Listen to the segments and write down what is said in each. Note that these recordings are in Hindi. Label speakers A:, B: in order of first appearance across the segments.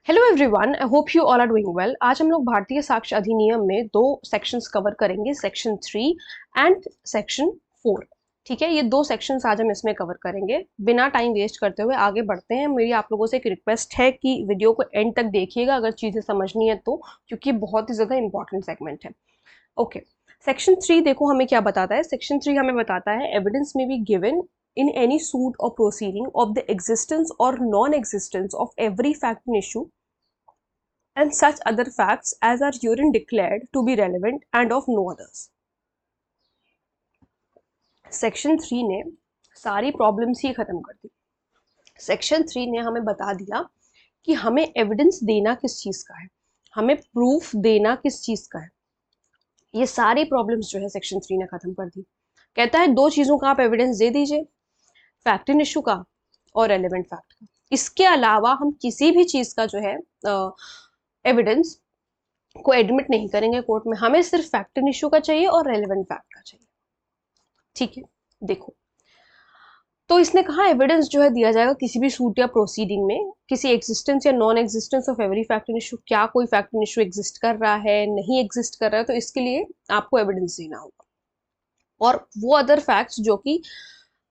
A: Hello everyone, I hope you all are doing well. आज हम लोग भारतीय साक्ष्य अधिनियम में दो सेक्शंस कवर करेंगे, सेक्शन 3 एंड सेक्शन 4। ठीक है, ये दो सेक्शंस आज हम इसमें कवर करेंगे। बिना टाइम वेस्ट करते हुए आगे बढ़ते हैं। मेरी आप लोगों से एक रिक्वेस्ट है कि वीडियो को एंड तक देखिएगा अगर चीज़ें समझनी है तो, क्योंकि बहुत ही ज़्यादा इंपॉर्टेंट सेगमेंट है। ओके, सेक्शन 3 देखो हमें क्या बताता है। सेक्शन 3 हमें बताता है एविडेंस में be given in any suit or proceeding of the existence or non-existence of every fact in issue and such other facts as are herein declared to be relevant and of no others। Section 3 ने सारी प्रॉब्लम्स ही खत्म कर दी। सेक्शन 3 ने हमें बता दिया कि हमें एविडेंस देना किस चीज का है, हमें प्रूफ देना किस चीज का है। ये सारी प्रॉब्लम्स जो है सेक्शन 3 ने खत्म कर दी। कहता है दो चीजों का आप एविडेंस दे दीजिए, फैक्ट इन इशू का और रेलेवेंट फैक्ट का। इसके अलावा हम किसी भी चीज का जो है एविडेंस को एडमिट नहीं करेंगे कोर्ट में। हमें सिर्फ फैक्ट इन इशू का चाहिए और रेलेवेंट फैक्ट का चाहिए। ठीक है, देखो तो इसने कहा एविडेंस जो है दिया जाएगा किसी भी सूट या प्रोसीडिंग में किसी एग्जिस्टेंस या non existence of every fact in issue. क्या कोई फैक्ट इन इशू एग्जिस्ट कर रहा है, नहीं एग्जिस्ट कर रहा है, तो इसके लिए आपको एविडेंस देना होगा। और वो अदर फैक्ट्स जो कि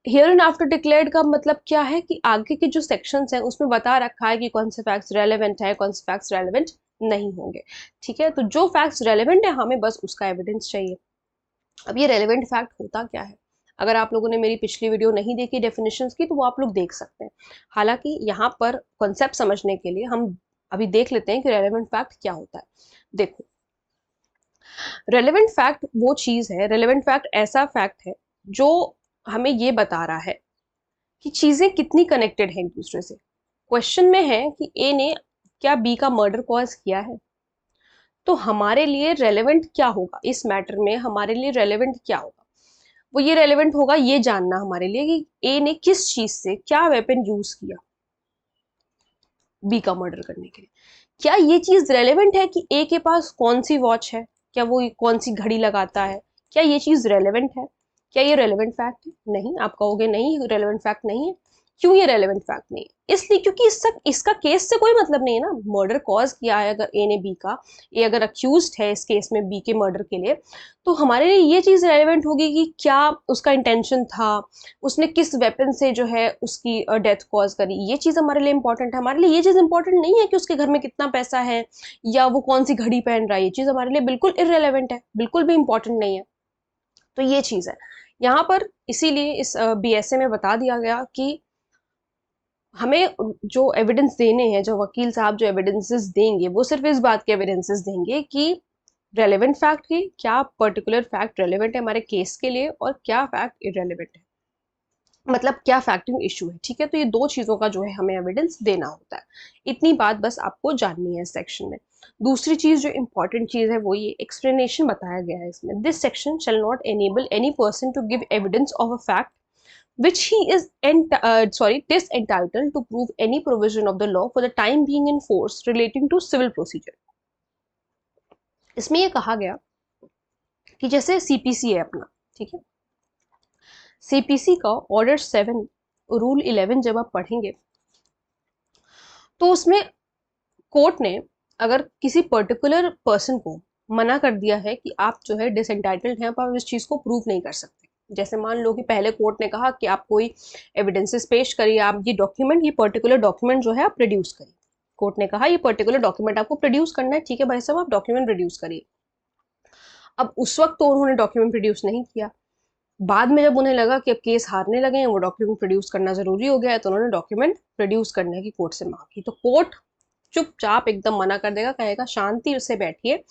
A: हियर एंड आफ्टर डिक्लेयर्ड का मतलब क्या है कि आगे के जो सेक्शंस हैं उसमें बता रखा है कि कौन से फैक्ट्स रेलेवेंट है, कौन से फैक्ट्स रेलेवेंट नहीं होंगे। ठीक है, तो जो फैक्ट्स रेलेवेंट है हमें बस उसका एविडेंस चाहिए। अब ये रेलेवेंट फैक्ट होता क्या है, अगर आप लोगों ने मेरी पिछली वीडियो नहीं देखी डेफिनेशंस की तो वो आप लोग देख सकते हैं। हालांकि यहाँ पर कॉन्सेप्ट समझने के लिए हम अभी देख लेते हैं कि रेलेवेंट फैक्ट क्या होता है। देखो, रेलेवेंट फैक्ट वो चीज है, रेलेवेंट फैक्ट ऐसा फैक्ट है जो हमें ये बता रहा है कि चीजें कितनी कनेक्टेड हैं एक दूसरे से। क्वेश्चन में है कि ए ने क्या बी का मर्डर कॉज किया है, तो हमारे लिए रेलेवेंट क्या होगा इस मैटर में, हमारे लिए रेलेवेंट क्या होगा, वो ये रेलेवेंट होगा ये जानना हमारे लिए कि ए ने किस चीज से क्या वेपन यूज किया बी का मर्डर करने के लिए। क्या ये चीज रेलेवेंट है कि ए के पास कौन सी वॉच है, क्या वो कौन सी घड़ी लगाता है, क्या ये चीज रेलेवेंट है, क्या ये रेलेवेंट फैक्ट है? नहीं, आप कहोगे नहीं रेलेवेंट फैक्ट नहीं है। क्यों ये रेलेवेंट फैक्ट नहीं है? इसलिए क्योंकि इसका केस से कोई मतलब नहीं है ना। मर्डर कॉज किया है अगर ए ने बी का, ए अगर अक्यूज्ड है इस केस में बी के मर्डर के लिए, तो हमारे लिए ये चीज रेलेवेंट होगी कि क्या उसका इंटेंशन था, उसने किस वेपन से जो है उसकी डेथ कॉज करी। ये चीज हमारे लिए इंपॉर्टेंट है। हमारे लिए ये चीज इंपॉर्टेंट नहीं है कि उसके घर में कितना पैसा है या वो कौन सी घड़ी पहन रहा है। ये चीज हमारे लिए बिल्कुल इररेलेवेंट है, बिल्कुल भी इंपॉर्टेंट नहीं है। तो ये चीज है यहाँ पर। इसीलिए इस बीएसए में बता दिया गया कि हमें जो एविडेंस देने हैं, जो वकील साहब जो एविडेंसेस देंगे वो सिर्फ इस बात के एविडेंसेस देंगे कि रेलेवेंट फैक्ट की क्या पर्टिकुलर फैक्ट रेलेवेंट है हमारे केस के लिए और क्या फैक्ट इरेलेवेंट है, मतलब क्या फैक्टिंग इशू है। ठीक है, तो ये दो चीजों का जो है हमें एविडेंस देना होता है। इतनी बात बस आपको जाननी है इस सेक्शन में। दूसरी चीज जो इंपॉर्टेंट चीज है वो ये एक्सप्लेनेशन बताया गया है इसमें। This section shall not enable any person to give evidence of a fact which he is disentitled to prove any provision of the law for the time being in force relating to civil procedure। इसमें यह कहा गया कि जैसे सीपीसी है अपना, ठीक है, सीपीसी का ऑर्डर 7 रूल 11 जब आप पढ़ेंगे तो उसमें कोर्ट ने अगर किसी पर्टिकुलर पर्सन को मना कर दिया है कि आप जो है डिसएंटाइटल्ड हैं, आप इस चीज को प्रूव नहीं कर सकते। जैसे मान लो कि पहले कोर्ट ने कहा कि आप कोई एविडेंसेस पेश करिए, आप ये डॉक्यूमेंट, ये पर्टिकुलर डॉक्यूमेंट जो है आप प्रोड्यूस करिए। कोर्ट ने कहा ये पर्टिकुलर डॉक्यूमेंट आपको प्रोड्यूस करना है, ठीक है भाई साहब आप डॉक्यूमेंट प्रोड्यूस करिए। अब उस वक्त तो उन्होंने डॉक्यूमेंट प्रोड्यूस नहीं किया। बाद में जब उन्हें लगा कि अब केस हारने लगे हैं, वो डॉक्यूमेंट प्रोड्यूस करना जरूरी हो गया है, तो उन्होंने डॉक्यूमेंट प्रोड्यूस करने की कोर्ट से मांग की। तो कोर्ट चुपचाप एकदम मना कर देगा, कहेगा शांति से बैठिए,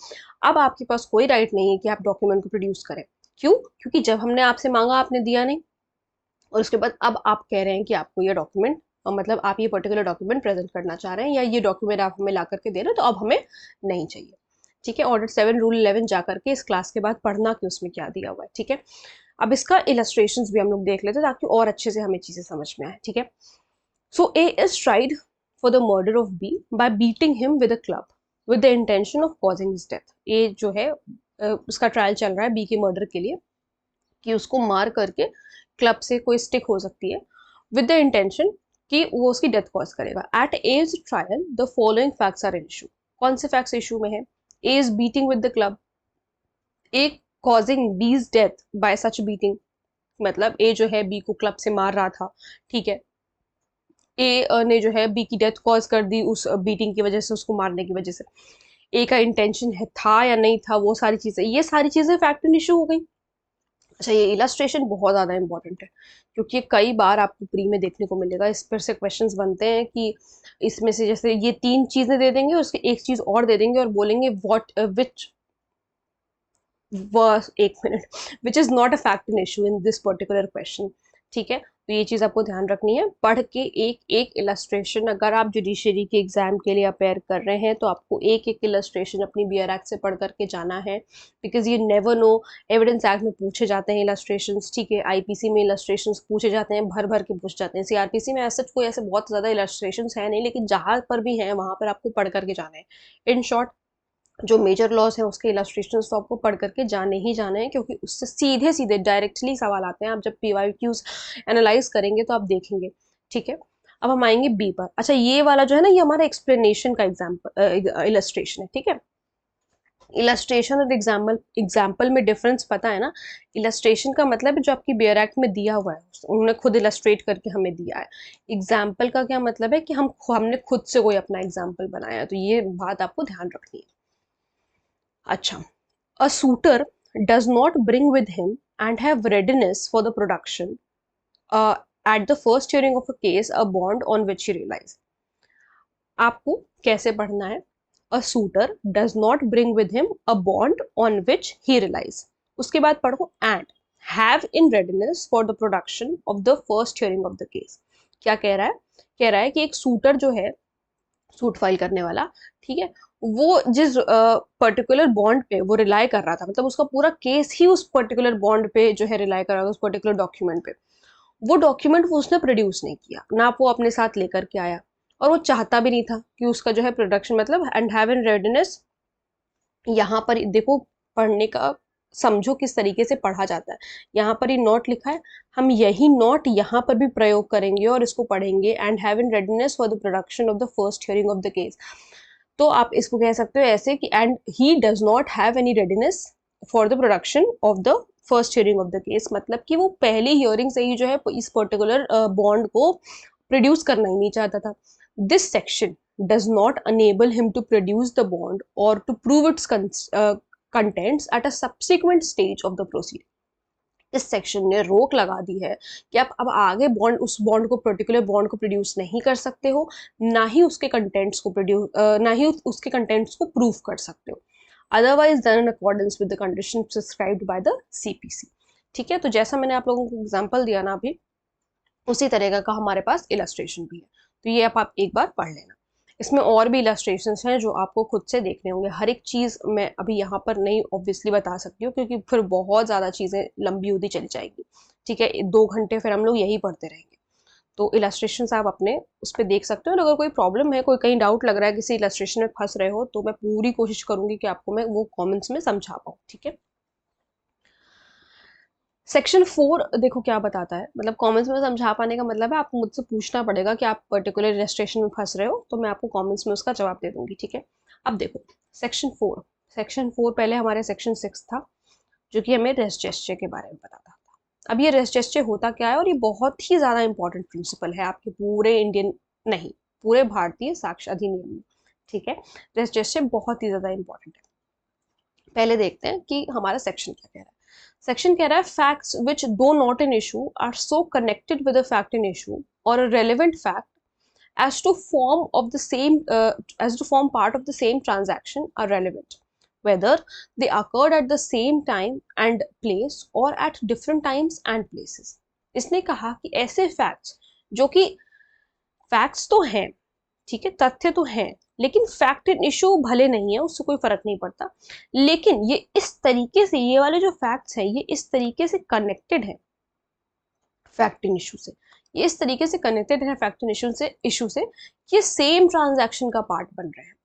A: अब आपके पास कोई राइट नहीं है कि आप डॉक्यूमेंट को प्रोड्यूस करें। क्यों? क्योंकि जब हमने आपसे मांगा आपने दिया नहीं, और उसके बाद अब आप कह रहे हैं कि आपको ये डॉक्यूमेंट, मतलब आप ये पर्टिकुलर डॉक्यूमेंट प्रेजेंट करना चाह रहे हैं या ये डॉक्यूमेंट आप हमें ला करके दे रहे हो, तो अब हमें नहीं चाहिए। ठीक है, ऑर्डर 7 रूल 11 जा करके इस क्लास के बाद पढ़ना कि उसमें क्या दिया हुआ है। ठीक है, अब इसका इलस्ट्रेशंस भी हम लोग देख लेते हैं ताकि और अच्छे से हमें चीजें समझ में आए। ठीक है, सो A is tried for the murder of B by beating him with a club with the intention of causing his death. A जो है उसका ट्रायल चल रहा है बी के मर्डर के लिए कि उसको मार करके क्लब से कोई स्टिक हो सकती है, विद द इंटेंशन कि वो उसकी डेथ कॉज करेगा। At A's trial the following facts are in issue. कौन से फैक्ट्स इशू में है? A is beating with the club, A causing B's death by such beating, मतलब ए जो है बी को क्लब से मार रहा था, ठीक है, ए ने जो है बी की डेथ कॉज कर दी उस बीटिंग की वजह से, उसको मारने की वजह से। ए का इंटेंशन है था या नहीं था, वो सारी चीजें, ये सारी चीजें फैक्ट एंड इशू हो गई। अच्छा, ये इलस्ट्रेशन बहुत ज्यादा इंपॉर्टेंट है, क्योंकि ये कई बार आपको प्री में देखने को मिलेगा। इस पर से क्वेश्चंस बनते हैं कि इसमें से जैसे ये 3 चीजें दे देंगे और उसके एक चीज और दे देंगे और बोलेंगे व्हाट विच was, एक minute, which is not a fact in issue in this particular question, ठीक है। तो ये चीज आपको ध्यान रखनी है। पढ़ के एक एक इलस्ट्रेशन, अगर आप जुडिशरी के एग्जाम के लिए अपेयर कर रहे हैं तो आपको एक एक इलस्ट्रेशन अपनी बीआर एक्ट से पढ़ करके जाना है, बिकॉज ये नेवर नो, एविडेंस एक्ट में पूछे जाते हैं इलस्ट्रेशन, ठीक है, आईपीसी में इलस्ट्रेशन पूछे जाते हैं, भर भर के पूछ जाते हैं। सीआरपीसी में ऐसा कोई ऐसे बहुत ज्यादा इलस्ट्रेशन है नहीं, लेकिन जहां पर भी है वहां पर आपको पढ़ करके जाना है। इन शॉर्ट, जो मेजर लॉज है उसके इलस्ट्रेशंस तो आपको पढ़ करके जाने ही जाने हैं, क्योंकि उससे सीधे सीधे डायरेक्टली सवाल आते हैं। आप जब पीवाईक्यूज एनालाइज करेंगे तो आप देखेंगे, ठीक है। अब हम आएंगे बी पर। अच्छा, ये वाला जो है ना, ये हमारा एक्सप्लेनेशन का एग्जाम्पल इलस्ट्रेशन है, ठीक है। इलस्ट्रेशन और एग्जाम्पल में डिफरेंस पता है ना? इलस्ट्रेशन का मतलब है जो आपकी बेयर एक्ट में दिया हुआ है, उन्होंने खुद इलस्ट्रेट करके हमें दिया है। एग्जाम्पल का क्या मतलब है कि हमने खुद से कोई अपना एग्जाम्पल बनाया है, तो ये बात आपको ध्यान रखनी है। अच्छा, a suitor does not bring with him and have readiness for the production uh, at the first hearing of a case a bond on which he relies. आपको कैसे पढ़ना है? A suitor does not bring with him a bond on which he relies. उसके बाद पढ़ो and have in readiness for the production of the first hearing of the case. क्या कह रहा है? कह रहा है कि एक सूटर जो है, सूट फाइल करने वाला, ठीक है, वो जिस पर्टिकुलर बॉन्ड पे वो रिलाई कर रहा था, मतलब उसका पूरा केस ही उस पर्टिकुलर बॉन्ड पे जो है रिलाई कर रहा था, उस पर्टिकुलर डॉक्यूमेंट पे, वो डॉक्यूमेंट वो उसने प्रोड्यूस नहीं किया, ना वो अपने साथ लेकर के आया, और वो चाहता भी नहीं था कि उसका जो है प्रोडक्शन, मतलब एंड हैव इन रेडीनेस। यहाँ पर देखो, पढ़ने का समझो किस तरीके से पढ़ा जाता है। यहाँ पर ये नोट लिखा है, हम यही नोट यहाँ पर भी प्रयोग करेंगे और इसको पढ़ेंगे, and have in readiness for the production of the first hearing of the case. तो आप इसको कह सकते हो ऐसे कि and he does not have any readiness for the production of the first hearing of the case, मतलब कि वो पहली हियरिंग से ही जो है इस पर्टिकुलर बॉन्ड को प्रोड्यूस करना ही नहीं चाहता था। This section does not enable him to produce the bond or to prove its contents at a subsequent stage of the proceeding. इस सेक्शन ने रोक लगा दी है कि आप अब आगे बॉन्ड, उस बॉन्ड को, पर्टिकुलर बॉन्ड को प्रोड्यूस नहीं कर सकते हो, ना ही उसके कंटेंट्स को ना ही उसके कंटेंट्स को प्रूव कर सकते हो, otherwise done in accordance with the condition prescribed by the CPC, ठीक है। तो जैसा मैंने आप लोगों को एग्जांपल दिया ना अभी, उसी तरह का हमारे पास इलस्ट्रेशन भी है, तो ये आप एक बार पढ़ लेना। इसमें और भी इलस्ट्रेशंस हैं जो आपको खुद से देखने होंगे, हर एक चीज़ मैं अभी यहाँ पर नहीं ऑब्वियसली बता सकती हूँ, क्योंकि फिर बहुत ज़्यादा चीज़ें लंबी होती चली जाएगी, ठीक है, 2 घंटे फिर हम लोग यही पढ़ते रहेंगे। तो इलस्ट्रेशंस आप अपने उस पर देख सकते हो, और अगर कोई प्रॉब्लम है, कोई कहीं डाउट लग रहा है, किसी इलस्ट्रेशन में फंस रहे हो, तो मैं पूरी कोशिश करूंगी कि आपको मैं वो कॉमेंट्स में समझा पाऊँ, ठीक है। सेक्शन 4 देखो क्या बताता है, मतलब कमेंट्स में समझा पाने का मतलब है आपको मुझसे पूछना पड़ेगा कि आप पर्टिकुलर रजिस्ट्रेशन में फंस रहे हो, तो मैं आपको कमेंट्स में उसका जवाब दे दूंगी, ठीक है। अब देखो सेक्शन 4 पहले हमारे सेक्शन 6 था, जो कि हमें रेस्ट जेस्चर के बारे में बताता था। अब ये रेस्ट जेस्चर होता क्या है, और ये बहुत ही ज़्यादा इंपॉर्टेंट प्रिंसिपल है आपके पूरे इंडियन, नहीं, पूरे भारतीय साक्ष्य अधिनियम में, ठीक है। रेस्ट जेस्चर बहुत ही ज़्यादा इंपॉर्टेंट है। पहले देखते हैं कि हमारा सेक्शन क्या कह रहा है। सेक्शन कह रहा है facts which though not in issue are so connected with a fact in issue or a relevant fact as to form of the same as to form part of the same transaction are relevant, whether they occurred at the same time and place or at different times and places. इसने कहा कि ऐसे फैक्ट्स जो कि फैक्ट्स तो हैं, ठीक है, तथ्य तो हैं, लेकिन फैक्ट इन इशू भले नहीं है, उससे कोई फर्क नहीं पड़ता, लेकिन ये इस तरीके से, ये वाले जो फैक्ट्स हैं, ये इस तरीके से कनेक्टेड है फैक्ट इन इशू से, ये इस तरीके से कनेक्टेड है फैक्ट इन इशू से ये सेम ट्रांजैक्शन का पार्ट बन रहे हैं,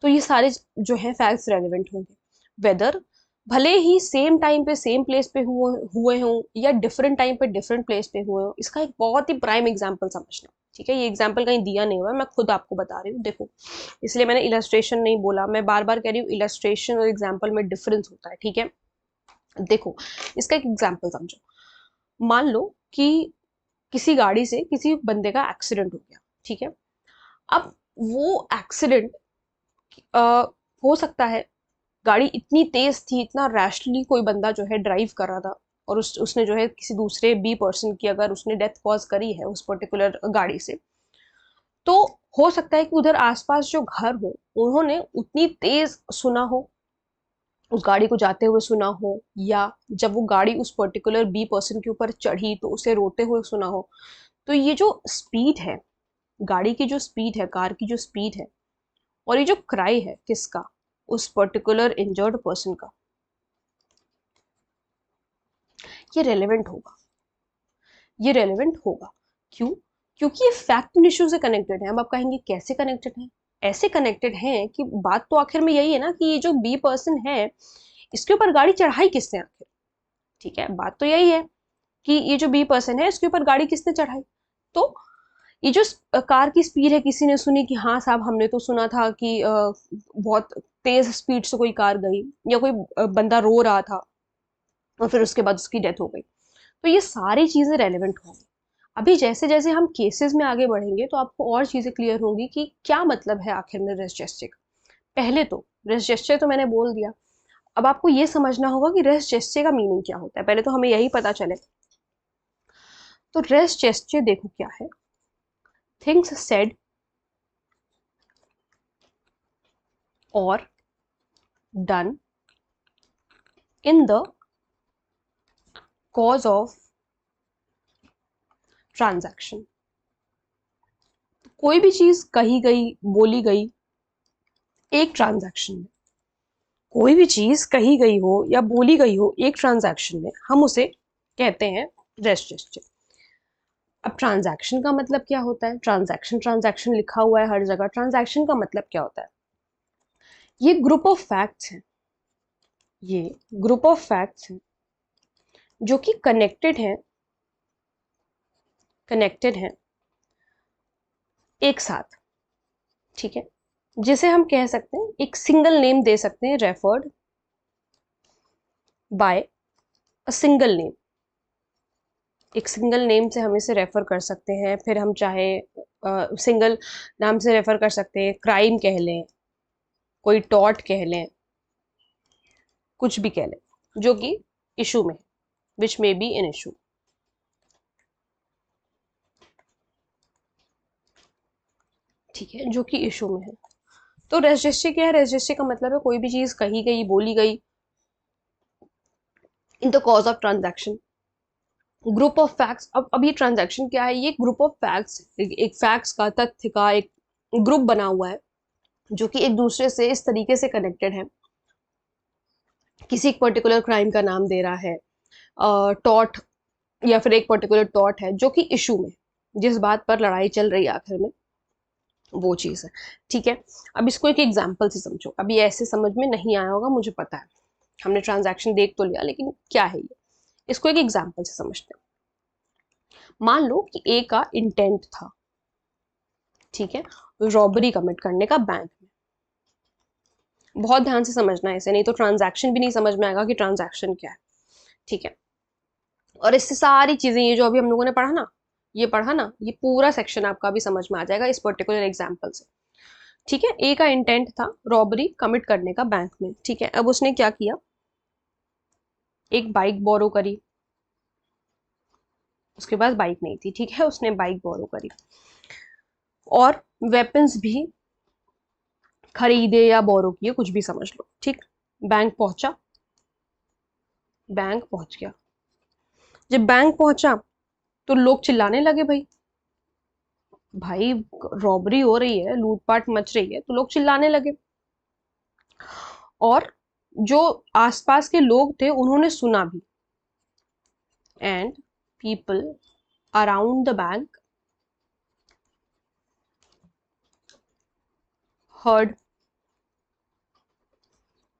A: तो ये सारे जो है फैक्ट्स रेलेवेंट होंगे, वेदर भले ही सेम टाइम पे सेम प्लेस पे हुए हों या डिफरेंट टाइम पे डिफरेंट प्लेस पे हुए हों। इसका एक बहुत ही प्राइम एग्जांपल समझना, ठीक है, ये एग्जाम्पल कहीं दिया नहीं हुआ है, मैं खुद आपको बता रही हूँ, देखो इसलिए मैंने इलस्ट्रेशन नहीं बोला, मैं बार बार कह रही हूँ इलस्ट्रेशन और एग्जाम्पल में डिफरेंस होता है, ठीक है। देखो इसका एक एग्जाम्पल समझो, मान लो कि किसी गाड़ी से किसी बंदे का एक्सीडेंट हो गया, ठीक है। अब वो एक्सीडेंट हो सकता है, गाड़ी इतनी तेज थी, इतना रैशली कोई बंदा जो है ड्राइव कर रहा था, और उसने जो है किसी दूसरे बी पर्सन की अगर उसने डेथ कॉज करी है उस पर्टिकुलर गाड़ी से, तो हो सकता है कि उधर आसपास जो घर हो उन्होंने उतनी तेज सुना हो, उस गाड़ी को जाते हुए सुना हो, या जब वो गाड़ी उस पर्टिकुलर बी पर्सन के ऊपर चढ़ी तो उसे रोते हुए सुना हो। तो ये जो स्पीड है, गाड़ी की जो स्पीड है, कार की जो स्पीड है, और ये जो क्राई है किसका, उस पर्टिकुलर इंजर्ड पर्सन का, ये रेलेवेंट होगा, ये रेलेवेंट होगा। क्यों? क्योंकि ये फैक्ट इशू से कनेक्टेड है। अब आप कहेंगे कैसे कनेक्टेड है? ऐसे कनेक्टेड हैं कि बात तो आखिर में यही है ना कि ये जो बी पर्सन है इसके ऊपर गाड़ी चढ़ाई किसने आखिर, ठीक है, बात तो यही है कि ये जो बी पर्सन है इसके ऊपर गाड़ी किसने चढ़ाई। तो ये जो कार की स्पीड है, किसी ने सुनी कि हाँ साहब हमने तो सुना था कि बहुत तेज स्पीड से कोई कार गई, या कोई बंदा रो रहा था और फिर उसके बाद उसकी डेथ हो गई। तो ये सारी चीजें रेलेवेंट होंगी। अभी जैसे जैसे हम केसेस में आगे बढ़ेंगे तो आपको और चीजें क्लियर होंगी कि क्या मतलब है आखिर में रेस्ट जेस्चर का। पहले तो रेस्ट जेस्चर तो मैंने बोल दिया, अब आपको ये समझना होगा कि रेस्ट जेस्चर का मीनिंग क्या होता है, पहले तो हमें यही पता चले। तो रेस्ट जेस्चर देखो क्या है, थिंग्स सेड और done in the cause of transaction. कोई भी चीज कही गई, बोली गई एक ट्रांजैक्शन में, कोई भी चीज कही गई हो या बोली गई हो एक ट्रांजैक्शन में, हम उसे कहते हैं रेस्ट जेस्चर। अब ट्रांजैक्शन का मतलब क्या होता है? ट्रांजैक्शन ट्रांजैक्शन लिखा हुआ है हर जगह, ट्रांजैक्शन का मतलब क्या होता है? ये ग्रुप ऑफ फैक्ट्स हैं, ये ग्रुप ऑफ फैक्ट्स हैं जो कि कनेक्टेड हैं एक साथ, ठीक है। जिसे हम कह सकते हैं, एक सिंगल नेम दे सकते हैं, referred by a single name. एक सिंगल नेम से हम इसे रेफर कर सकते हैं, फिर हम चाहे सिंगल नाम से रेफर कर सकते हैं, क्राइम कह लें, कोई टॉट कह लें, कुछ भी कह लें जो कि इशू में, विच मे बी इन इशू, ठीक है, जो कि इशू में है। तो रेजिस्ट्री क्या है? रेजिस्ट्री का मतलब है कोई भी चीज कही गई, बोली गई in the cause of transaction, group of facts. अब ये ट्रांजैक्शन क्या है? ये ग्रुप ऑफ फैक्ट्स, एक फैक्ट्स का, तथ्य का एक ग्रुप बना हुआ है जो कि एक दूसरे से इस तरीके से कनेक्टेड है, किसी एक पर्टिकुलर क्राइम का नाम दे रहा है, टॉट, या फिर एक पर्टिकुलर टॉट है जो कि इशू में, जिस बात पर लड़ाई चल रही है आखिर में, वो चीज है, ठीक है। अब इसको एक एग्जाम्पल से समझो, अभी ऐसे समझ में नहीं आया होगा मुझे पता है, हमने ट्रांजैक्शन देख तो लिया, लेकिन क्या है ये, इसको एक एग्जाम्पल से समझते हैं। मान लो कि ए का इंटेंट था, ठीक है, रॉबरी कमिट करने का बैंक में। बहुत ध्यान से समझना है इसे, नहीं तो ट्रांजैक्शन भी नहीं समझ में आएगा कि ट्रांजैक्शन क्या है, ठीक है। और इससे सारी चीजें, ये जो अभी हम लोगों ने पढ़ा ना, ये पूरा सेक्शन आपका भी समझ में आ जाएगा इस पर्टिकुलर एग्जाम्पल से, ठीक है। ए का इंटेंट था रॉबरी कमिट करने का बैंक में, ठीक है। अब उसने क्या किया, एक बाइक बोरो करी, उसके पास बाइक नहीं थी, ठीक है, उसने बाइक बोरो करी, और वेपन्स भी खरीदे या बोरो किए, कुछ भी समझ लो, ठीक। बैंक पहुंचा, बैंक पहुंच गया, जब बैंक पहुंचा तो लोग चिल्लाने लगे, भाई भाई रॉबरी हो रही है, लूटपाट मच रही है, तो लोग चिल्लाने लगे। और जो आसपास के लोग थे उन्होंने सुना भी, and people around the bank heard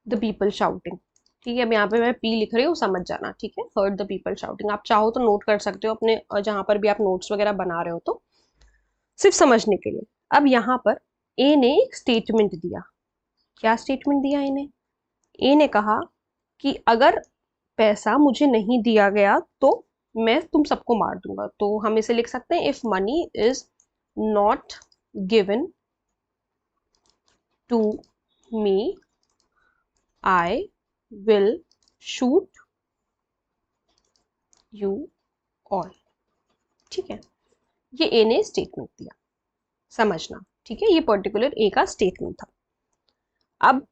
A: the people shouting, ठीक है। अब यहाँ पे मैं पी लिख रही हूँ, समझ जाना, ठीक है। हर्ड द पीपल शाउटिंग, आप चाहो तो नोट कर सकते हो अपने जहां पर भी आप नोट्स वगैरह बना रहे हो, तो सिर्फ समझने के लिए। अब यहाँ पर ए ने एक स्टेटमेंट दिया। क्या स्टेटमेंट दिया इन्हें? ए ने कहा कि अगर पैसा मुझे नहीं दिया गया तो मैं तुम सबको मार दूंगा। तो हम इसे लिख सकते हैं, if money is not given to me I will shoot you all. ठीक है, ये ए ने स्टेटमेंट दिया, समझना। ठीक है, ये पर्टिकुलर ए का स्टेटमेंट था। अब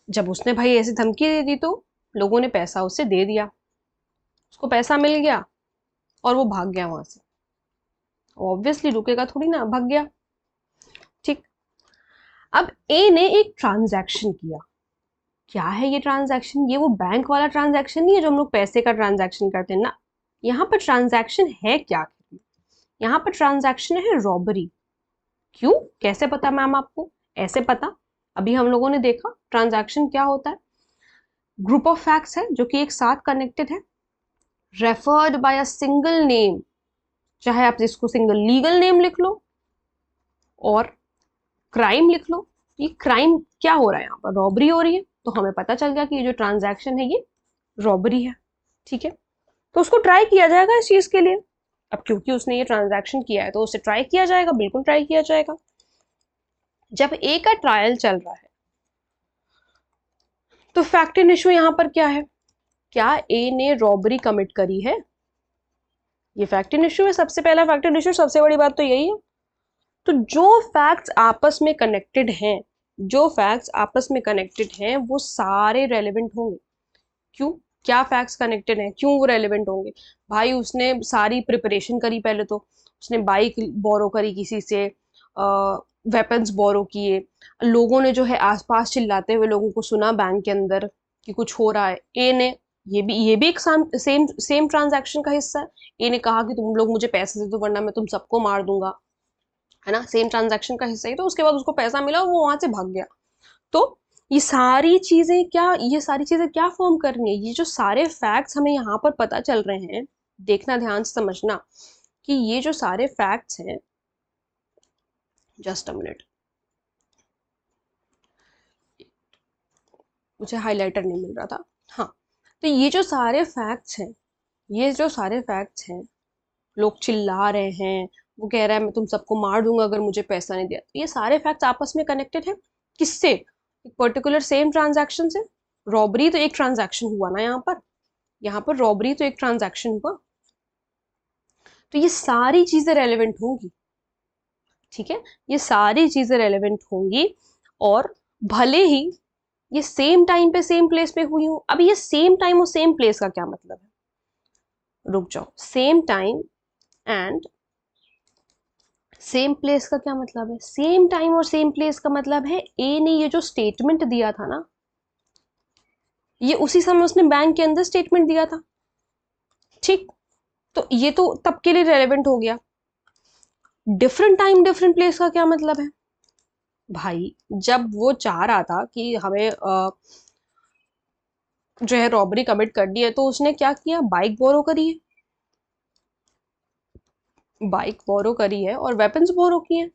A: जब उसने भाई ऐसी धमकी दे दी तो लोगों ने पैसा उससे दे दिया, उसको पैसा मिल गया और वो भाग गया वहां से। ऑब्वियसली रुकेगा थोड़ी ना, भाग गया। ठीक, अब ए ने एक ट्रांजैक्शन किया। क्या है ये ट्रांजैक्शन? ये वो बैंक वाला ट्रांजैक्शन नहीं है जो हम लोग पैसे का ट्रांजैक्शन करते हैं ना। यहाँ पर ट्रांजैक्शन है क्या? यहाँ पर ट्रांजैक्शन है रॉबरी। क्यों, कैसे पता मैम आपको? ऐसे पता, अभी हम लोगों ने देखा ट्रांजैक्शन क्या होता है। ग्रुप ऑफ फैक्ट्स है जो कि एक साथ कनेक्टेड है, referred by a single name, चाहे आप इसको सिंगल लीगल नेम लिख लो और क्राइम लिख लो। ये क्राइम क्या हो रहा है? यहाँ पर रॉबरी हो रही है, तो हमें पता चल गया कि ये जो ट्रांजैक्शन है ये रॉबरी है। ठीक है, तो उसको ट्राई किया जाएगा इस चीज के लिए। अब क्योंकि उसने ये ट्रांजैक्शन किया है तो उसे ट्राई किया जाएगा, बिल्कुल ट्राई किया जाएगा। जब ए का ट्रायल चल रहा है तो फैक्ट एंड इशू यहां पर क्या है? क्या ए ने रॉबरी कमिट करी है? ये फैक्ट एंड इशू है, सबसे पहला फैक्ट एंड इशू। सबसे बड़ी बात तो यही है। तो जो फैक्ट्स आपस में कनेक्टेड हैं, जो फैक्ट्स आपस में कनेक्टेड हैं वो सारे रेलेवेंट होंगे। क्यों? क्या फैक्ट्स कनेक्टेड हैं, क्यों वो रेलेवेंट होंगे? भाई उसने सारी प्रिपरेशन करी, पहले तो उसने बाइक बोरो करी किसी से, वेपन्स बोरो किए, लोगों ने जो है आसपास चिल्लाते हुए लोगों को सुना बैंक के अंदर कि कुछ हो रहा है। ए ने ये भी एक सेम सेम ट्रांजैक्शन का हिस्सा है। ए ने कहा कि तुम लोग मुझे पैसे दे दो वरना मैं तुम सबको मार दूंगा, है ना, सेम ट्रांजैक्शन का हिस्सा ही। तो उसके बाद उसको पैसा मिला और वो वहां से भाग गया। तो ये सारी चीजें क्या फॉर्म कर रही है? ये जो सारे फैक्ट्स हमें यहाँ पर पता चल रहे हैं, देखना, ध्यान से समझना कि ये जो सारे फैक्ट्स हैं, जस्ट अ मिनट, मुझे हाइलाइटर नहीं मिल रहा था। हाँ, तो ये जो सारे फैक्ट्स हैं, ये जो सारे फैक्ट्स हैं, लोग चिल्ला रहे हैं, वो कह रहा है मैं तुम सबको मार दूंगा अगर मुझे पैसा नहीं दिया, तो ये सारे फैक्ट्स आपस में कनेक्टेड है। किससे? एक पर्टिकुलर सेम ट्रांजैक्शन से। रॉबरी तो एक ट्रांजैक्शन हुआ ना यहाँ पर रॉबरी तो एक ट्रांजैक्शन हुआ। तो ये सारी चीजें रेलेवेंट होंगी। ठीक है, ये सारी चीजें रेलेवेंट होंगी और भले ही ये सेम टाइम पे सेम प्लेस पे हुई हूं। अब ये सेम टाइम और सेम प्लेस का क्या मतलब है? रुक जाओ, same time and same place का क्या मतलब है? सेम टाइम और सेम प्लेस का मतलब है ए ने ये जो स्टेटमेंट दिया था ना, ये उसी समय उसने बैंक के अंदर स्टेटमेंट दिया था। ठीक, तो ये तो तब के लिए रेलेवेंट हो गया। डिफरेंट टाइम डिफरेंट प्लेस का क्या मतलब है? भाई जब वो चाह रहा था कि हमें जो है रॉबरी कमिट करनी है, तो उसने क्या किया? बाइक बोरो करी है, बाइक बोरो करी है और वेपन्स बोरो किए हैं।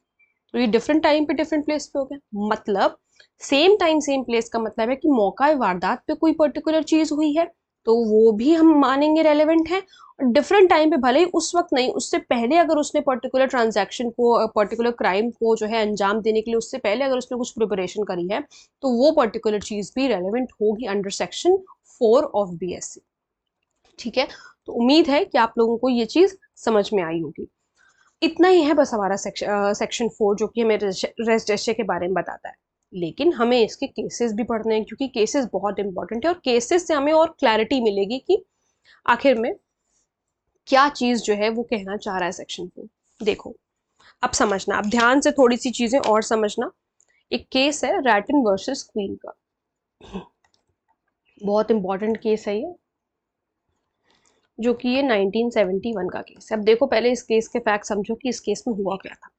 A: तो ये डिफरेंट टाइम पे डिफरेंट प्लेस पे हो गया। मतलब सेम टाइम सेम प्लेस का मतलब है कि मौका वारदात पे कोई पर्टिकुलर चीज हुई है तो वो भी हम मानेंगे रेलेवेंट है। और डिफरेंट टाइम पे, भले ही उस वक्त नहीं, उससे पहले अगर उसने पर्टिकुलर ट्रांजैक्शन को, पर्टिकुलर क्राइम को जो है अंजाम देने के लिए उससे पहले अगर उसने कुछ प्रिपरेशन करी है, तो वो पर्टिकुलर चीज भी रेलेवेंट होगी अंडर सेक्शन 4 ऑफ BSc। ठीक है, तो उम्मीद है कि आप लोगों को ये चीज समझ में आई होगी। इतना ही है बस हमारा सेक्शन 4, जो कि हमें रेस्ट एस्टे के बारे में बताता है। लेकिन हमें इसके केसेस भी पढ़ने हैं क्योंकि केसेस बहुत इंपॉर्टेंट है और केसेस से हमें और क्लैरिटी मिलेगी कि आखिर में क्या चीज जो है वो कहना चाह रहा है सेक्शन 4। देखो, अब समझना, अब ध्यान से थोड़ी सी चीजें और समझना। एक केस है रैटन वर्सेस क्वीन का, बहुत इंपॉर्टेंट केस है ये, जो कि ये 1971 का केस है। अब देखो, पहले इस केस के फैक्ट समझो कि इस केस में हुआ क्या था।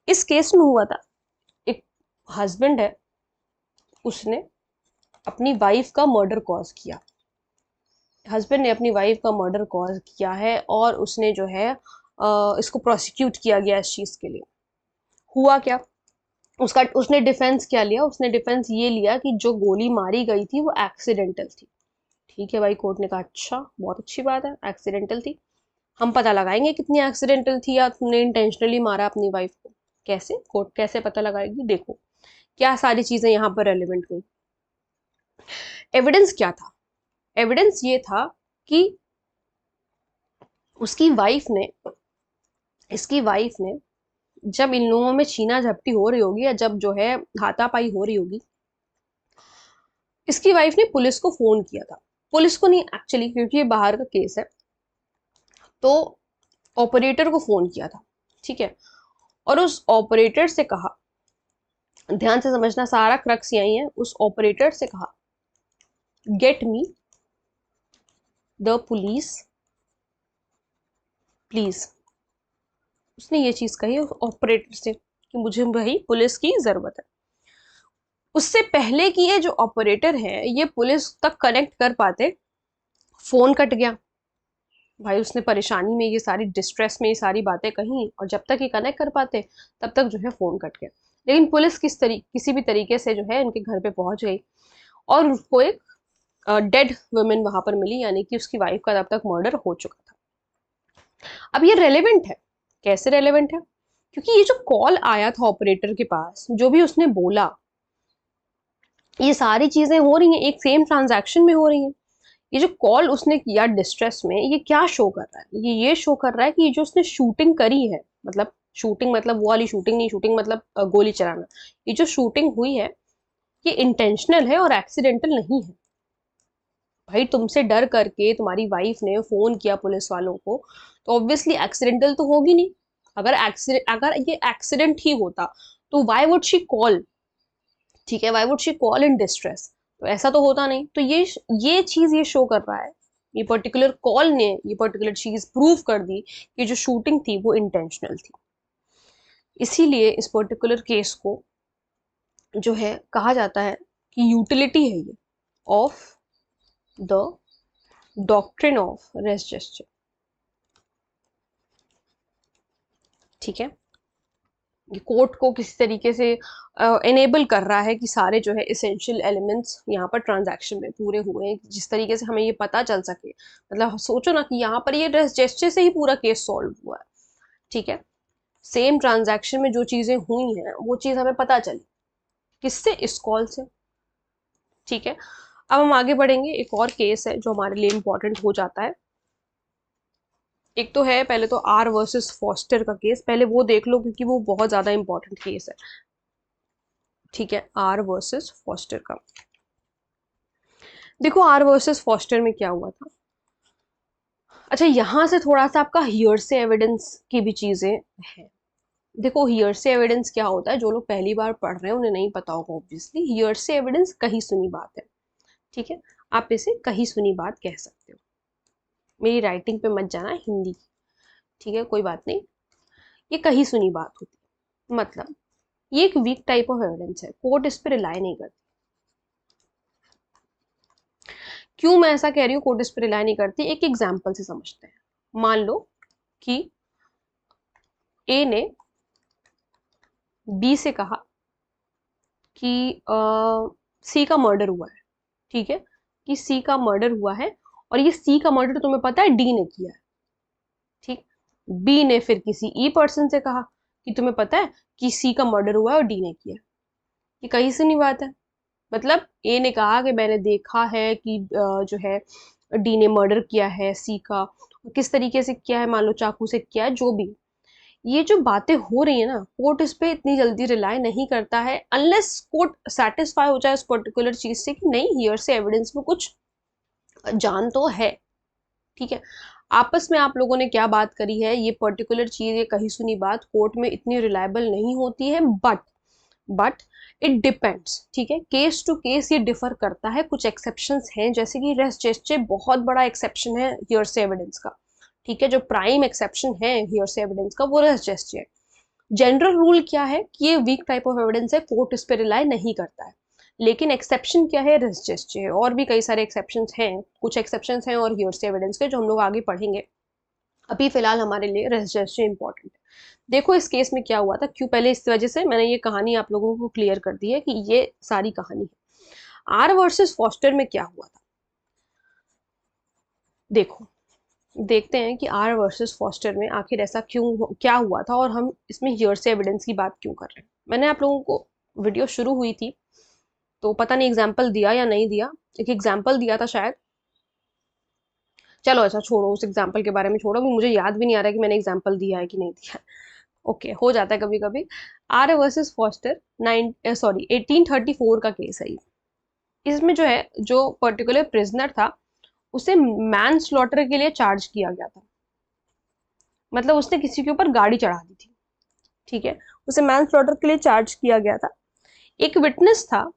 A: इस केस में हुआ था, एक हस्बैंड है, उसने अपनी वाइफ का मर्डर कॉज किया। हस्बैंड ने अपनी वाइफ का मर्डर कॉज किया है और उसने जो है इसको प्रोसिक्यूट किया गया इस चीज के लिए। हुआ क्या, उसने डिफेंस क्या लिया, उसने डिफेंस ये लिया कि जो गोली मारी गई थी वो एक्सीडेंटल थी। ठीक है भाई, कोर्ट ने कहा अच्छा, बहुत अच्छी बात है, एक्सीडेंटल थी, हम पता लगाएंगे कितनी एक्सीडेंटल थी या तुमने इंटेंशनली मारा अपनी वाइफ को। कैसे, कोर्ट कैसे पता लगाएगी, देखो क्या सारी चीजें यहाँ पर रेलिवेंट हुई। एविडेंस क्या था, एविडेंस ये था कि इसकी वाइफ ने जब इन लोगों में छीना झपटी हो रही होगी या जब जो है हाथापाई हो रही होगी, इसकी वाइफ ने पुलिस को फोन किया था, पुलिस को नहीं एक्चुअली, क्योंकि ये बाहर का केस है, तो ऑपरेटर को फोन किया था। ठीक है, और उस ऑपरेटर से कहा, ध्यान से समझना, सारा क्रक्स यही है, उस ऑपरेटर से कहा get me the police please. उसने ये चीज कही ऑपरेटर से कि मुझे भाई पुलिस की जरूरत है। उससे पहले कि ये जो ऑपरेटर है ये पुलिस तक कनेक्ट कर पाते, फोन कट गया। भाई उसने परेशानी में ये सारी डिस्ट्रेस में ये सारी बातें कही, और जब तक ये कनेक्ट कर पाते तब तक जो है फोन कट गया। लेकिन पुलिस किसी भी तरीके से जो है इनके घर पे पहुंच गई और उसको एक डेड वुमेन वहां पर मिली, यानी कि उसकी वाइफ का तब तक मर्डर हो चुका था। अब ये रेलेवेंट है, कैसे रेलेवेंट है, क्योंकि ये जो कॉल आया था ऑपरेटर के पास, जो भी उसने बोला, ये सारी चीजें हो रही हैं एक सेम ट्रांजैक्शन में हो रही हैं। ये जो कॉल उसने किया डिस्ट्रेस में, ये क्या शो कर रहा है, ये शो कर रहा है कि ये जो उसने शूटिंग करी है, मतलब शूटिंग मतलब वो वाली शूटिंग नहीं, शूटिंग मतलब गोली चलाना, ये जो शूटिंग हुई है ये इंटेंशनल है और एक्सीडेंटल नहीं है। भाई तुमसे डर करके तुम्हारी वाइफ ने फोन किया पुलिस वालों को, तो ऑब्वियसली एक्सीडेंटल तो होगी नहीं। अगर ये एक्सीडेंट ही होता तो वाई वुड शी कॉल, ठीक है, why would she call in distress, तो ऐसा तो होता नहीं। तो ये चीज ये शो कर रहा है, ये पर्टिकुलर कॉल ने ये पर्टिकुलर चीज प्रूव कर दी कि जो शूटिंग थी वो इंटेंशनल थी। इसीलिए इस पर्टिकुलर केस को जो है कहा जाता है कि यूटिलिटी है ये of the doctrine of res gestae. ठीक है, ये कोर्ट को किसी तरीके से एनेबल कर रहा है कि सारे जो है इसेंशियल एलिमेंट्स यहाँ पर ट्रांजैक्शन में पूरे हुए हैं, जिस तरीके से हमें ये पता चल सके। मतलब सोचो ना कि यहाँ पर ये रेस जेस्चर से ही पूरा केस सॉल्व हुआ है। ठीक है, सेम ट्रांजैक्शन में जो चीजें हुई हैं वो चीज हमें पता चली, किससे, इस कॉल से। ठीक है, अब हम आगे बढ़ेंगे, एक और केस है जो हमारे लिए इंपॉर्टेंट हो जाता है। एक तो है पहले तो आर वर्सेस फॉस्टर का केस, पहले वो देख लो क्योंकि वो बहुत ज्यादा इंपॉर्टेंट केस है। ठीक है, आर वर्सेस फॉस्टर का देखो, आर वर्सेस फॉस्टर में क्या हुआ था। अच्छा, यहां से थोड़ा सा आपका हियरसे एविडेंस की भी चीजें हैं। देखो हियरसे एविडेंस क्या होता है, जो लोग पहली बार पढ़ रहे हैं उन्हें नहीं पता होगा ऑब्वियसली। हियरसे एविडेंस कही सुनी बात है। ठीक है, आप इसे कही सुनी बात कह सकते हो। मेरी राइटिंग पे मत जाना हिंदी की, ठीक है, कोई बात नहीं। ये कही सुनी बात होती है, मतलब ये एक वीक टाइप ऑफ एविडेंस है, कोर्ट इस पर रिलाई नहीं करती। क्यों मैं ऐसा कह रही हूँ कोर्ट इस पर रिलाई नहीं करती, एक एग्जाम्पल से समझते हैं। मान लो कि ए ने बी से कहा कि सी का मर्डर हुआ है। ठीक है, कि सी का मर्डर हुआ है और ये सी का मर्डर तुम्हें पता है डी ने किया है। ठीक, बी ने फिर किसी ई पर्सन से कहा कि तुम्हें पता है कि सी का मर्डर हुआ है और डी ने किया। ये कहीं से नहीं बात है। मतलब ए ने कहा कि मैंने देखा है कि जो है डी ने मर्डर किया है सी का, किस तरीके से किया है, मान लो चाकू से किया है, जो भी। ये जो बातें हो रही है ना, कोर्ट इस पे इतनी जल्दी रिलाई नहीं करता है अनलेस कोर्ट सेटिस्फाई हो जाए उस पर्टिकुलर चीज से कि नहीं हियर से एविडेंस में कुछ जान तो है। ठीक है, आपस में आप लोगों ने क्या बात करी है, ये पर्टिकुलर चीज, ये कही सुनी बात कोर्ट में इतनी रिलायबल नहीं होती है, बट इट डिपेंड्स। ठीक है, केस टू केस ये डिफर करता है, कुछ एक्सेप्शंस हैं, जैसे कि रेस जेस्चर बहुत बड़ा एक्सेप्शन है हियर से एविडेंस का। ठीक है, जो प्राइम एक्सेप्शन है हियर से एविडेंस का वो रेस जेस्चर है। जनरल रूल क्या है कि ये वीक टाइप ऑफ एविडेंस है, कोर्ट इस पर रिलाई नहीं करता है। लेकिन एक्सेप्शन क्या है, रेस जेस्चर। और भी कई सारे एक्सेप्शंस हैं, कुछ एक्सेप्शंस हैं और हियर से एविडेंस के जो हम लोग आगे पढ़ेंगे। अभी फिलहाल हमारे लिए रेस जेस्चर इंपॉर्टेंट है। देखो इस केस में क्या हुआ था, क्यों पहले इस वजह से मैंने ये कहानी आप लोगों को क्लियर कर दी है कि ये सारी कहानी है। आर वर्सेस फॉस्टर में क्या हुआ था, देखो देखते हैं कि आर वर्सेस फॉस्टर में आखिर ऐसा क्या हुआ था, और हम इसमें हियरसे एविडेंस की बात क्यों कर रहे हैं। मैंने आप लोगों को, वीडियो शुरू हुई थी तो पता नहीं एग्जाम्पल दिया या नहीं दिया, एक एग्जाम्पल दिया था शायद, चलो अच्छा छोड़ो, उस एग्जाम्पल के बारे में छोड़ो, अभी मुझे याद भी नहीं आ रहा है कि मैंने एग्जाम्पल दिया है कि नहीं दिया। ओके, हो जाता है कभी कभी। आर वर्सेस फॉस्टर 1834 का केस है ये। इसमें जो है, जो पर्टिकुलर प्रिजनर था उसे मैन स्लॉटर के लिए चार्ज किया गया था, मतलब उसने किसी के ऊपर गाड़ी चढ़ा दी थी, ठीक है, उसे मैन स्लॉटर के लिए चार्ज किया गया था। एक विटनेस था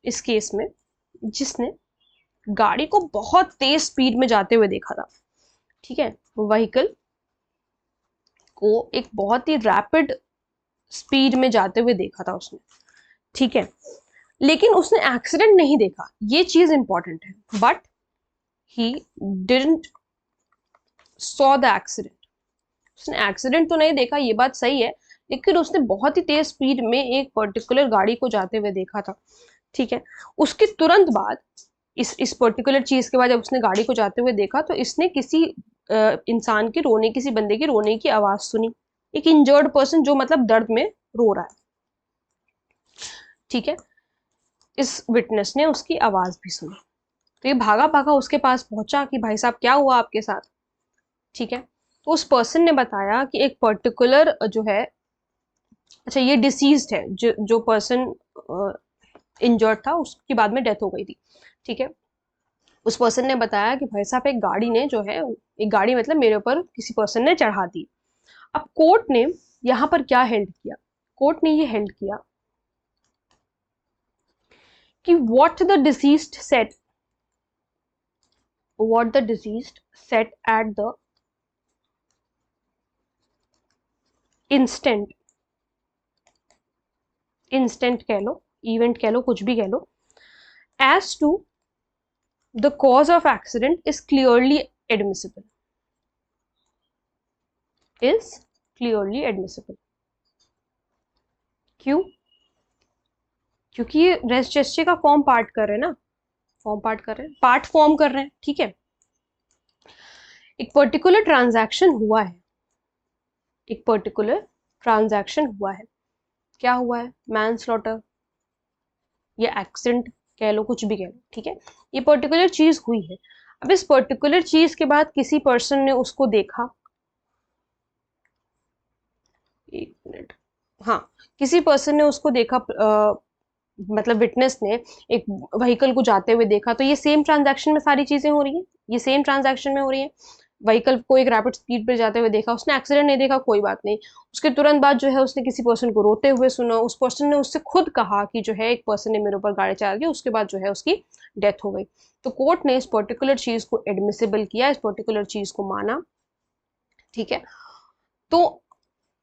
A: इस केस में जिसने गाड़ी को बहुत तेज स्पीड में जाते हुए देखा था, ठीक है, व्हीकल को एक बहुत ही रैपिड स्पीड में जाते हुए देखा था उसने, ठीक है, लेकिन उसने एक्सीडेंट नहीं देखा, ये चीज इंपॉर्टेंट है, but he didn't saw the accident. उसने एक्सीडेंट तो नहीं देखा, ये बात सही है, लेकिन उसने बहुत ही तेज स्पीड में एक पर्टिकुलर गाड़ी को जाते हुए देखा था, ठीक है। उसके तुरंत बाद, इस पर्टिकुलर चीज के बाद जब उसने गाड़ी को जाते हुए देखा तो इसने किसी इंसान के रोने, किसी बंदे के रोने की आवाज सुनी, एक इंजर्ड पर्सन जो मतलब दर्द में रो रहा है, ठीक है। इस विटनेस ने उसकी आवाज भी सुनी, तो ये भागा भागा उसके पास पहुंचा कि भाई साहब क्या हुआ आपके साथ, ठीक है। तो उस पर्सन ने बताया कि एक पर्टिकुलर जो है, अच्छा ये डिसीज्ड है, जो पर्सन इंजर्ड था उसकी बाद में डेथ हो गई थी, ठीक है। उस पर्सन ने बताया कि भाई साहब एक गाड़ी ने जो है, एक गाड़ी मतलब मेरे ऊपर किसी पर्सन ने चढ़ा दी। अब कोर्ट ने यहां पर क्या हेल्ड किया, कोर्ट ने ये हेल्ड किया कि what the deceased said at the instant, instant कह लो, इवेंट कह लो, कुछ भी कह लो, as to the cause of accident is clearly admissible, is clearly admissible। क्यों? क्योंकि ये रेस्ट जेस्चर का फॉर्म पार्ट कर रहे हैं ना, फॉर्म पार्ट कर रहे हैं, पार्ट फॉर्म कर रहे हैं, ठीक है। एक पर्टिकुलर ट्रांजैक्शन हुआ है, एक पर्टिकुलर ट्रांजैक्शन हुआ है, क्या हुआ है, मैन स्लॉटर या एक्सीडेंट कह लो, कुछ भी कह लो, ठीक है, ये पर्टिकुलर चीज हुई है। अब इस पर्टिकुलर चीज के बाद किसी पर्सन ने उसको देखा, एक मिनट, हाँ, किसी पर्सन ने उसको देखा, मतलब विटनेस ने एक व्हीकल को जाते हुए देखा, तो ये सेम ट्रांजैक्शन में सारी चीजें हो रही है, ये सेम ट्रांजैक्शन में हो रही है। व्हीकल को एक रैपिड स्पीड पर जाते हुए देखा, उसने एक्सीडेंट नहीं देखा, कोई बात नहीं, उसके तुरंत बाद जो है उसने किसी पर्सन को रोते हुए सुना, उस पर्सन ने उससे खुद कहा कि जो है एक पर्सन ने मेरे ऊपर गाड़ी चला दी, उसके बाद जो है उसकी डेथ हो गई। तो कोर्ट ने इस पर्टिकुलर चीज को एडमिसिबल किया, इस पर्टिकुलर चीज को माना, ठीक है। तो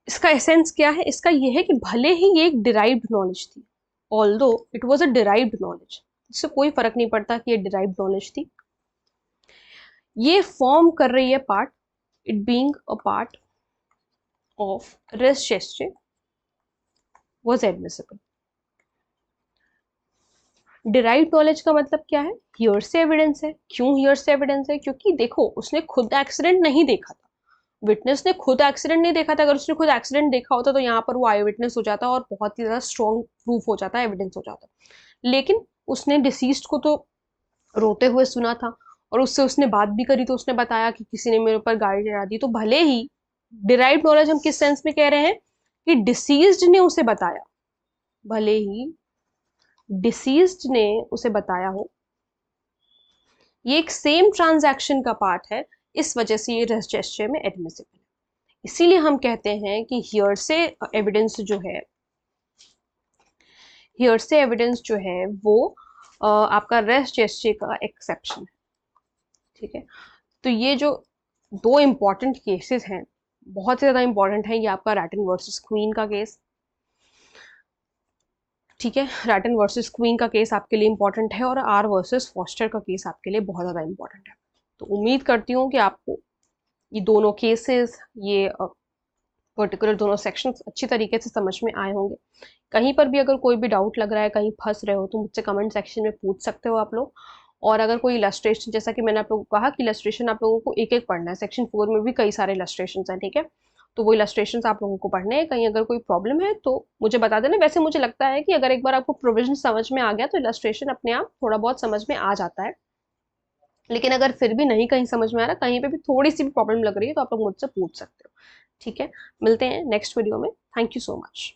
A: इसका एसेंस क्या है, इसका ये है कि भले ही ये एक डिराइव्ड नॉलेज थी, although it was a derived knowledge, इससे कोई फर्क नहीं पड़ता कि ये डिराइव्ड नॉलेज थी, ये फॉर्म कर रही है part, it being a part of res gestae was admissible। Derived knowledge का मतलब क्या है, हियरसे एविडेंस है। क्यों हियरसे एविडेंस है, क्योंकि देखो उसने खुद एक्सीडेंट नहीं देखा था, विटनेस ने खुद एक्सीडेंट नहीं देखा था, अगर उसने खुद एक्सीडेंट देखा होता तो यहाँ पर वो आई विटनेस हो जाता और बहुत ही ज्यादा स्ट्रॉन्ग प्रूफ हो जाता, एविडेंस हो जाता, लेकिन उसने डिसीज्ड को तो रोते हुए सुना था, और उससे उसने बात भी करी, तो उसने बताया कि किसी ने मेरे ऊपर गाड़ी चढ़ा दी, तो भले ही डिराइव्ड नॉलेज हम किस सेंस में कह रहे हैं कि डिसीज्ड ने उसे बताया, भले ही डिसीज्ड ने उसे बताया हो, ये एक सेम ट्रांजैक्शन का पार्ट है, इस वजह से ये रेस जेस्चर में एडमिसिबल है। इसीलिए हम कहते हैं कि हियरसे एविडेंस जो है, हियरसे एविडेंस जो है वो आपका रेस जेस्चर का एक्सेप्शन है, ठीक है। तो ये जो दो इंपॉर्टेंट केसेस हैं, बहुत ज्यादा इंपॉर्टेंट है, ये आपका रैटन वर्सेस क्वीन का केस, ठीक है, रैटन वर्सेस क्वीन का केस आपके लिए इंपॉर्टेंट है, और आर वर्सेस फॉस्टर का केस आपके लिए बहुत ज्यादा इंपॉर्टेंट है। तो उम्मीद करती हूँ कि आपको ये दोनों केसेस, ये पर्टिकुलर दोनों सेक्शंस अच्छी तरीके से समझ में आए होंगे। कहीं पर भी अगर कोई भी डाउट लग रहा है, कहीं फंस रहे हो, तो मुझसे कमेंट सेक्शन में पूछ सकते हो आप लोग। और अगर कोई इलस्ट्रेशन, जैसा कि मैंने आप लोगों को कहा कि इलस्ट्रेशन आप लोगों को एक एक पढ़ना है, सेक्शन 4 में भी कई सारे इलस्ट्रेशन हैं, ठीक है। तो वो इलस्ट्रेशन आप लोगों को पढ़ने हैं। कहीं अगर कोई प्रॉब्लम है तो मुझे बता देना। वैसे मुझे लगता है कि अगर एक बार आपको प्रोविजन समझ में आ गया तो इलस्ट्रेशन अपने आप थोड़ा बहुत समझ में आ जाता है। लेकिन अगर फिर भी नहीं कहीं समझ में आ रहा, कहीं पे भी थोड़ी सी भी प्रॉब्लम लग रही है, तो आप लोग मुझसे पूछ सकते हो, ठीक है। मिलते हैं नेक्स्ट वीडियो में। Thank you so much.